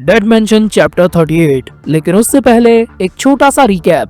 Dead mention chapter 38। लेकिन उससे पहले एक छोटा सा रिकैप।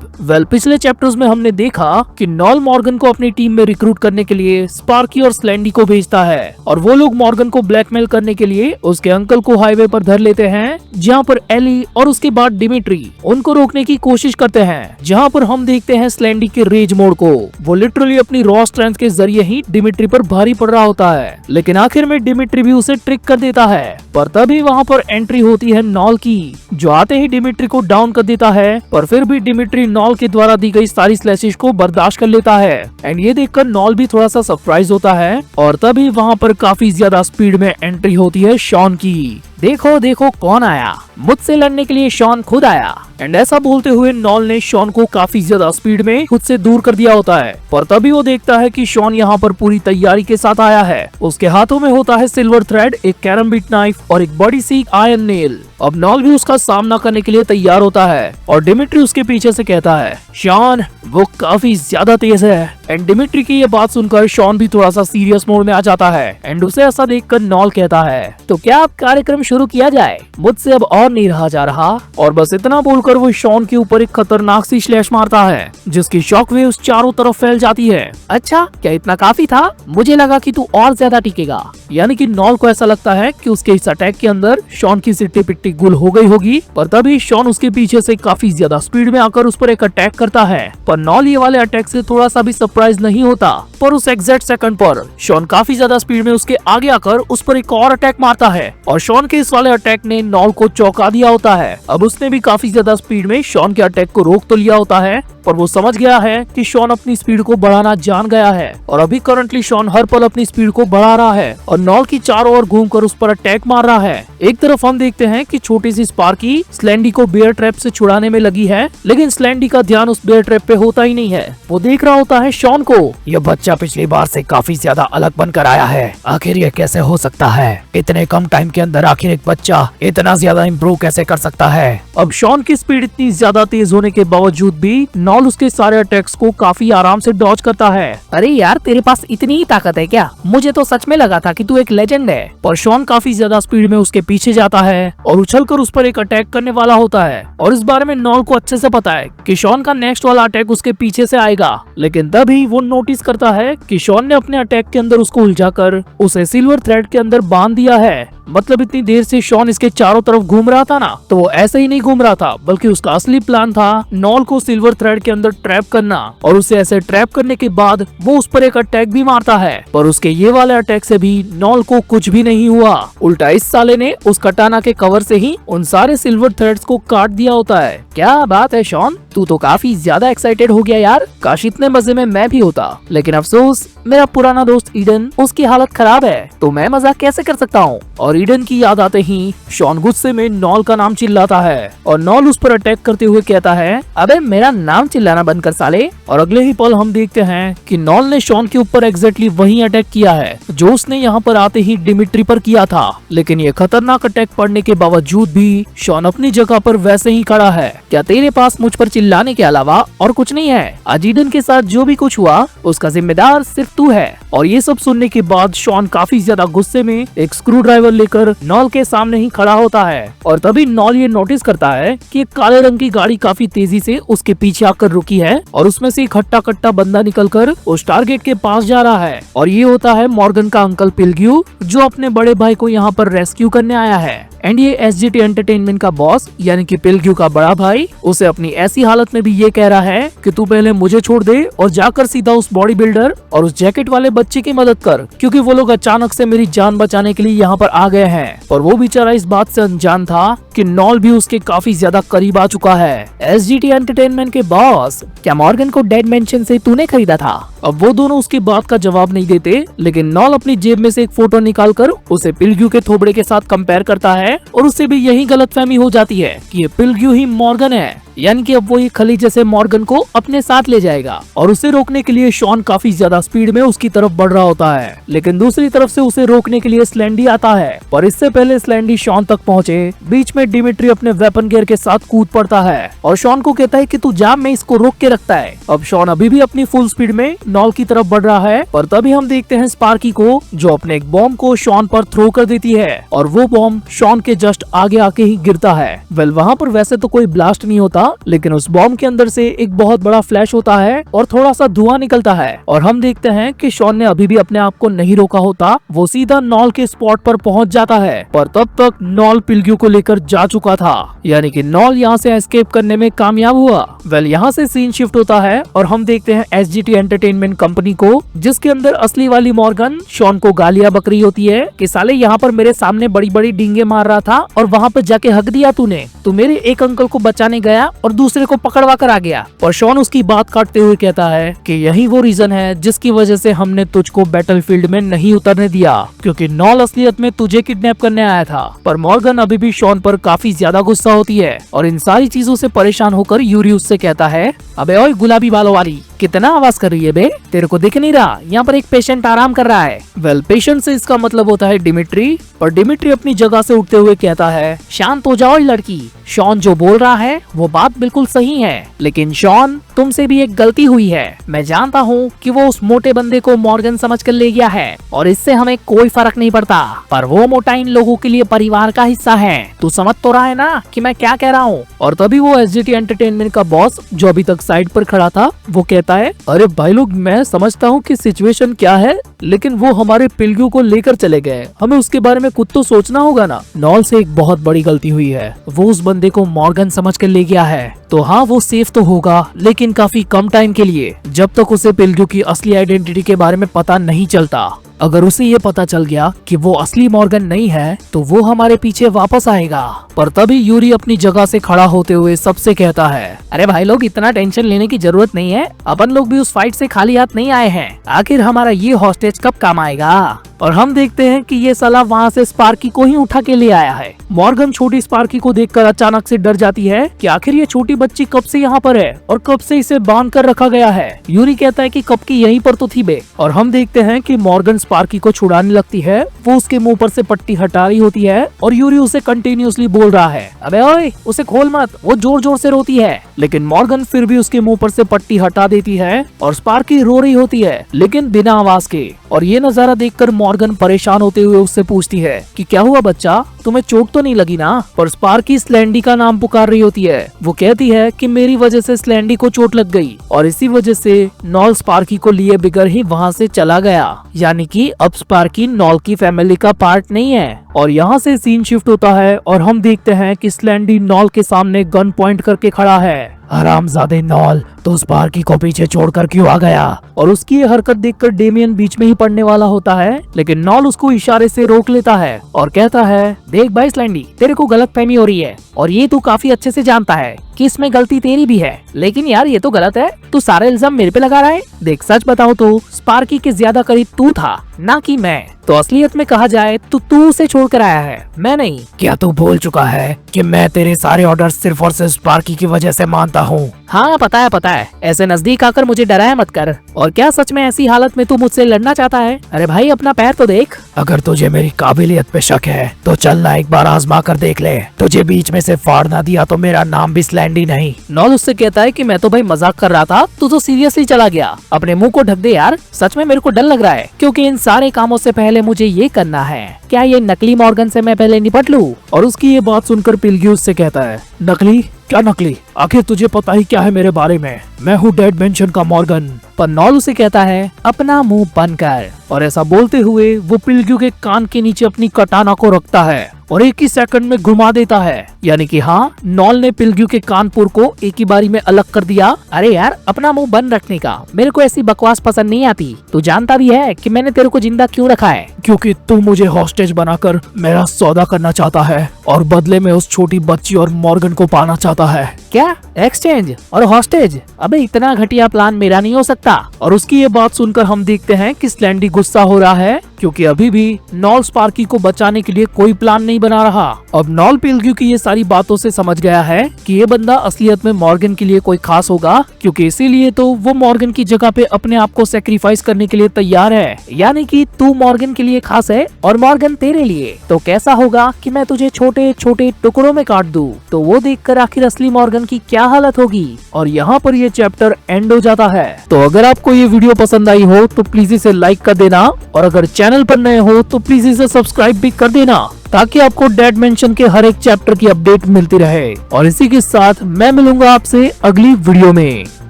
पिछले चैप्टर्स में हमने देखा कि नॉल मॉर्गन को अपनी टीम में रिक्रूट करने के लिए स्पार्की और स्लेंडी को भेजता है और वो लोग मॉर्गन को ब्लैकमेल करने के लिए उसके अंकल को हाईवे पर धर लेते हैं, जहाँ पर एली और उसके बाद डिमिट्री उनको रोकने की कोशिश करते हैं। जहाँ पर हम देखते हैं स्लेंडी के रेज मोड को। वो लिटरली अपनी रॉ स्ट्रेंथ के जरिए ही डिमिट्री पर भारी पड़ रहा होता है, लेकिन आखिर में डिमिट्री भी उसे ट्रिक कर देता है। पर तभी वहाँ पर एंट्री होती है नॉल की, जो आते ही डिमिट्री को डाउन कर देता है। पर फिर भी डिमिट्री नॉल के द्वारा दी गई सारी स्लैशेस को बर्दाश्त कर लेता है एंड ये देखकर नॉल भी थोड़ा सा सरप्राइज होता है। और तभी वहाँ पर काफी ज्यादा स्पीड में एंट्री होती है शॉन की। देखो देखो कौन आया, मुझसे लड़ने के लिए शॉन खुद आया। एंड ऐसा बोलते हुए नॉल ने शॉन को काफी ज्यादा स्पीड में खुद से दूर कर दिया होता है। पर तभी वो देखता है कि शॉन यहाँ पर पूरी तैयारी के साथ आया है। उसके हाथों में होता है सिल्वर थ्रेड, एक कैरमबिट नाइफ और एक बड़ी सी आयरन नेल। अब नॉल भी उसका सामना करने के लिए तैयार होता है और डिमिट्री उसके पीछे से कहता है, शॉन वो काफी ज्यादा तेज है। एंड डिमिट्री की ये बात सुनकर शॉन भी थोड़ा सा सीरियस मोड में आ जाता है। एंड उसे ऐसा देखकर नॉल कहता है, तो क्या अब कार्यक्रम शुरू किया जाए, मुझसे अब और नहीं रहा जा रहा। और बस इतना बोलकर वो शॉन के ऊपर एक खतरनाक सी स्लैश मारता है, जिसकी शॉक वेव्स चारों तरफ फैल जाती है। अच्छा क्या इतना काफी था, मुझे लगा कि तू और ज्यादा टिकेगा। यानी कि नॉल को ऐसा लगता है कि उसके इस अटैक के अंदर शॉन की सिट्टी पिट्टी गुल हो गई होगी। पर तभी शॉन उसके पीछे से काफी ज्यादा स्पीड में आकर उस पर एक अटैक करता है। पर नॉल ये वाले अटैक से थोड़ा सा भी सरप्राइज नहीं होता। पर उस एग्जैक्ट सेकंड पर शॉन काफी ज्यादा स्पीड में उसके आगे आकर उस पर एक और अटैक मारता है और शॉन के इस वाले अटैक ने नॉल को चौंका दिया होता है। अब उसने भी काफी ज्यादा स्पीड में शॉन के अटैक को रोक तो लिया होता है, पर वो समझ गया है कि शॉन अपनी स्पीड को बढ़ाना जान गया है और अभी करंटली शॉन हर पल अपनी स्पीड को बढ़ा रहा है और नॉल की चारों ओर घूमकर उस पर अटैक मार रहा है। एक तरफ हम देखते हैं कि छोटी सी स्पार्की स्लेंडी को बेयर ट्रैप से छुड़ाने में लगी है, लेकिन स्लेंडी का ध्यान उस बेयर ट्रैप पे होता ही नहीं है। वो देख रहा होता है शॉन को। यह बच्चा पिछली बार से काफी ज्यादा अलग बनकर आया है, आखिर ये कैसे हो सकता है? इतने कम टाइम के अंदर आखिर एक बच्चा इतना ज्यादा इम्प्रूव कैसे कर सकता है? अब शॉन की स्पीड इतनी ज्यादा तेज होने के बावजूद भी नॉल उसके सारे अटैक्स को काफी आराम से डॉज करता है। अरे यार तेरे पास इतनी ही ताकत है क्या? मुझे तो सच में लगा था कि तू एक लेजेंड है। पर शॉन काफी ज्यादा स्पीड में उसके पीछे जाता है और उछलकर उस पर एक अटैक करने वाला होता है। और इस बारे में नॉल को अच्छे से पता है कि शॉन का नेक्स्ट वाला अटैक उसके पीछे से आएगा, लेकिन तभी वो नोटिस करता है कि शॉन ने अपने अटैक के अंदर उसको उलझाकर उसे सिल्वर थ्रेड के अंदर बांध दिया है। मतलब इतनी देर से शॉन इसके चारों तरफ घूम रहा था ना, तो वो ऐसे ही नहीं घूम रहा था, बल्कि उसका असली प्लान था नॉल को सिल्वर थ्रेड के अंदर ट्रैप करना। और उसे ऐसे ट्रैप करने के बाद वो उस पर एक अटैक भी मारता है। पर उसके ये वाले अटैक से भी नॉल को कुछ भी नहीं हुआ। उल्टा इस साले ने उस कटाना के कवर से ही उन सारे सिल्वर थ्रेड्स को काट दिया होता है। क्या बात है शॉन, तू तो काफी ज्यादा एक्साइटेड हो गया यार। काश इतने मजे में मैं भी होता, लेकिन अफसोस मेरा पुराना दोस्त ईडन, उसकी हालत खराब है, तो मैं मजाक कैसे कर सकता हूँ। और ईडन की याद आते ही शॉन गुस्से में नॉल का नाम चिल्लाता है और नॉल उस पर अटैक करते हुए कहता है, अबे मेरा नाम चिल्लाना बंद कर साले। और अगले ही पल हम देखते हैं कि नॉल ने शॉन के ऊपर एग्जैक्टली वही अटैक किया है जो उसने यहाँ पर आते ही डिमिट्री पर किया था। लेकिन ये खतरनाक अटैक पड़ने के बावजूद भी शॉन अपनी जगह पर वैसे ही खड़ा है। क्या तेरे पास मुझ पर चिल्लाने के अलावा और कुछ नहीं है? आज ईडन के साथ जो भी कुछ हुआ उसका जिम्मेदार सिर्फ तू है। और ये सब सुनने के बाद शॉन काफी ज्यादा गुस्से में एक स्क्रू ड्राइवर लेकर नॉल के सामने ही खड़ा होता है। और तभी नॉल ये नोटिस करता है कि एक काले रंग की गाड़ी काफी तेजी से उसके पीछे आकर रुकी है और उसमें से एक हट्टा कट्टा बंदा निकलकर उस टारगेट के पास जा रहा है। और ये होता है मॉर्गन का अंकल पिलग्यू, जो अपने बड़े भाई को यहाँ पर रेस्क्यू करने आया है। एंड ये एसजीटी एंटरटेनमेंट का बॉस यानी कि पिलग्यू का बड़ा भाई उसे अपनी ऐसी हालत में भी ये कह रहा है कि तू पहले मुझे छोड़ दे और जाकर सीधा उस बॉडी बिल्डर और उस जैकेट वाले बच्चे की मदद कर, क्योंकि वो लोग अचानक से मेरी जान बचाने के लिए यहाँ पर आ गए हैं। और वो बेचारा इस बात से अनजान था कि नॉल भी उसके काफी ज्यादा करीब आ चुका है। एसजीटी एंटरटेनमेंट के बॉस, क्या मॉर्गन को डेड मेंशन से तूने खरीदा था? अब वो दोनों उसकी बात का जवाब नहीं देते, लेकिन नॉल अपनी जेब में से एक फोटो निकालकर उसे पिलग्यू के थोबड़े के साथ कंपेयर करता है और उससे भी यही गलतफहमी हो जाती है कि ये पिलग्यू ही मॉर्गन है। यानी कि अब वो एक खलीजे से मॉर्गन को अपने साथ ले जाएगा और उसे रोकने के लिए शॉन काफी ज्यादा स्पीड में उसकी तरफ बढ़ रहा होता है, लेकिन दूसरी तरफ से उसे रोकने के लिए स्लैंडी आता है। पर इससे पहले स्लैंडी शॉन तक पहुंचे, बीच में डिमिट्री अपने वेपन गियर के साथ कूद पड़ता है और शॉन को कहता है कि तू जा, मैं इसको रोक के रखता है। अब शॉन अभी भी अपनी फुल स्पीड में नॉल की तरफ बढ़ रहा है, पर तभी हम देखते हैं स्पार्की को जो अपने एक बॉम्ब को शॉन पर थ्रो कर देती है और वो बॉम्ब शॉन के जस्ट आगे आके ही गिरता है। वेल वहाँ पर वैसे तो कोई ब्लास्ट नहीं होता, लेकिन उस बॉम्ब के अंदर से एक बहुत बड़ा फ्लैश होता है और थोड़ा सा धुआं निकलता है और हम देखते हैं कि शॉन ने अभी भी अपने आप को नहीं रोका होता, वो सीधा नॉल के स्पॉट पर पहुंच जाता है। पर तब तक नॉल पिल्ग्यू को लेकर जा चुका था, यानी कि नॉल यहाँ से एस्केप करने में कामयाब हुआ। वेल यहाँ से सीन शिफ्ट होता है और हम देखते हैं SGT एंटरटेनमेंट कंपनी को, जिसके अंदर असली वाली मॉर्गन शॉन को गालियां बक रही होती है कि साले यहाँ पर मेरे सामने बड़ी बड़ी डींगे मार रहा था और वहाँ पर जाके हक दिया तूने, तू मेरे एक अंकल को बचाने गया और दूसरे को पकड़वा कर आ गया। और शॉन उसकी बात काटते हुए कहता है कि यही वो रीजन है जिसकी वजह से हमने तुझको बैटलफील्ड में नहीं उतरने दिया, क्योंकि नॉल असलियत में तुझे किडनैप करने आया था। पर मॉर्गन अभी भी शॉन पर काफी ज्यादा गुस्सा होती है और इन सारी चीजों से परेशान होकर यूरी उससे कहता है, अबे ओए गुलाबी बालों वाली, कितना आवाज कर रही है बे, तेरे को दिख नहीं रहा यहाँ पर एक पेशेंट आराम कर रहा है। वेल पेशेंट से इसका मतलब होता है डिमिट्री, और डिमिट्री अपनी जगह से उठते हुए कहता है, शांत हो जाओ लड़की, शॉन जो बोल रहा है वो बात बिल्कुल सही है, लेकिन शॉन तुमसे भी एक गलती हुई है। मैं जानता हूँ कि वो उस मोटे बंदे को मॉर्गन समझ कर ले गया है और इससे हमें कोई फर्क नहीं पड़ता, पर वो मोटा इन लोगों के लिए परिवार का हिस्सा है। तू समझ तो रहा है ना कि मैं क्या कह रहा हूँ। और तभी वो SGT एंटरटेनमेंट का बॉस जो अभी तक साइड पर खड़ा था वो कहता है, अरे भाई लोग, मैं समझता हूँ कि सिचुएशन क्या है, लेकिन वो हमारे पिल्ग्यू को लेकर चले गए, हमें उसके बारे में खुद तो सोचना होगा ना। नॉल से एक बहुत बड़ी गलती हुई है, वो उस बंदे को मॉर्गन समझ कर ले गया है, तो हाँ वो सेफ तो होगा, लेकिन काफी कम टाइम के लिए, जब तक उसे पिल्ग्यू की असली आइडेंटिटी के बारे में पता नहीं चलता। अगर उसे ये पता चल गया कि वो असली मॉर्गन नहीं है तो वो हमारे पीछे वापस आएगा। पर तभी यूरी अपनी जगह से खड़ा होते हुए सबसे कहता है, अरे भाई लोग, इतना टेंशन लेने की जरूरत नहीं है, अपन लोग भी उस फाइट से खाली हाथ नहीं आए हैं, आखिर हमारा ये हॉस्टेज कब काम आएगा। और हम देखते हैं कि ये साला वहाँ से स्पार्की को ही उठा के ले आया है। मॉर्गन छोटी स्पार्की को देखकर अचानक से डर जाती है कि आखिर ये छोटी बच्ची कब से यहाँ पर है और कब से इसे बांध कर रखा गया है। यूरी कहता है कि कब की यहीं पर तो थी बे। और हम देखते हैं कि मॉर्गन स्पार्की को छुड़ाने लगती है, वो उसके मुंह पर से पट्टी हटा रही होती है और यूरी उसे कंटिन्यूअसली बोल रहा है, अबे ओए उसे खोल मत, वो जोर जोर से रोती है। लेकिन मॉर्गन फिर भी उसके मुंह पर से पट्टी हटा देती है और स्पार्की रो रही होती है, लेकिन बिना आवाज के। और ये नजारा देखकर मॉर्गन परेशान होते हुए उससे पूछती है कि क्या हुआ बच्चा, तुम्हें चोट तो नहीं लगी ना। पर स्पार्की स्लैंडी का नाम पुकार रही होती है। वो कहती है कि मेरी वजह से स्लैंडी को चोट लग गई और इसी वजह से नॉल स्पार्की को लिए बिगर ही वहाँ से चला गया, यानी कि अब स्पार्की नॉल की फैमिली का पार्ट नहीं है। और यहाँ से सीन शिफ्ट होता है और हम देखते हैं कि स्लैंडी नॉल के सामने गन पॉइंट करके खड़ा है। हरामजादे नॉल, तो स्पार्की को पीछे छोड़कर क्यों आ गया? और उसकी ये हरकत देखकर डेमियन बीच में ही पड़ने वाला होता है, लेकिन नॉल उसको इशारे से रोक लेता है और कहता है, देख भाई स्लैंडी, तेरे को गलतफहमी हो रही है और ये तू काफी अच्छे से जानता है कि इसमें गलती तेरी भी है, लेकिन यार ये तो गलत है, तू सारे इल्जाम मेरे पे लगा रहा है। देख सच बताओ तो स्पार्की के ज्यादा करीब तू था, ना कि मैं। तो असलियत में कहा जाए तो तू उसे छोड़ कर आया है, मैं नहीं। क्या तू भूल चुका है कि मैं तेरे सारे ऑर्डर सिर्फ और सिर्फ स्पार्की की वजह से मानता हूँ? हाँ पता है, ऐसे नजदीक आकर मुझे डराया मत कर। और क्या सच में ऐसी हालत में तू मुझसे लड़ना चाहता है? अरे भाई अपना पैर तो देख। अगर तुझे मेरी काबिलियत पे शक है तो चलना एक बार आजमा कर देख ले। तुझे बीच में से फाड़ ना दिया तो मेरा नाम भी स्लैंडी नहीं। नॉल उससे कहता है कि मैं तो भाई मजाक कर रहा था, तू तो सीरियसली चला गया। अपने मुंह को ढक दे यार, सच में मेरे को डर लग रहा है, क्योंकि इन सारे कामों से पहले मुझे ये करना है। क्या ये नकली मॉर्गन से मैं पहले निपट लूं? और उसकी ये बात सुनकर पिल्ग्यू उससे कहता है, नकली? क्या नकली? आखिर तुझे पता ही क्या है मेरे बारे में? मैं हूँ डेड मेंशन का मॉर्गन। पर नॉल उसे कहता है, अपना मुंह बंद कर। और ऐसा बोलते हुए वो पिल्ग्यू के कान के नीचे अपनी कटाना को रखता है और एक ही सेकंड में घुमा देता है। यानी कि हाँ, नॉल ने पिल्ग्यू के कानपुर को एक ही बारी में अलग कर दिया। अरे यार अपना मुंह बंद रखने का मेरे को ऐसी बकवास पसंद नहीं आती। तू जानता भी है कि मैंने तेरे को जिंदा क्यों रखा है? क्योंकि तू मुझे हॉस्टेज बनाकर मेरा सौदा करना चाहता है और बदले में उस छोटी बच्ची और मॉर्गन को पाना चाहता है। क्या एक्सचेंज और हॉस्टेज? अबे इतना घटिया प्लान मेरा नहीं हो सकता। और उसकी ये बात सुनकर हम देखते हैं कि स्लैंडी गुस्सा हो रहा है, क्योंकि अभी भी नॉल स्पार्की को बचाने के लिए कोई प्लान नहीं बना रहा। अब नॉल पेलग्यू की ये सारी बातों से समझ गया है कि ये बंदा असलियत में मॉर्गन के लिए कोई खास होगा, क्योंकि इसीलिए तो वो मॉर्गन की जगह पे अपने आप को सेक्रीफाइस करने के लिए तैयार है। यानी कि तू मॉर्गन के लिए खास है और मॉर्गन तेरे लिए। तो कैसा होगा कि मैं तुझे छोटे छोटे टुकड़ों में काट दूं, तो वो देखकर आखिर असली मॉर्गन की क्या हालत होगी। और यहाँ पर ये चैप्टर एंड हो जाता है। तो अगर आपको ये वीडियो पसंद आई हो तो प्लीज इसे लाइक कर देना, और अगर चैनल पर नए हो तो प्लीज इसे सब्सक्राइब भी कर देना, ताकि आपको डेड मेंशन के हर एक चैप्टर की अपडेट मिलती रहे। और इसी के साथ मैं मिलूंगा आपसे अगली वीडियो में।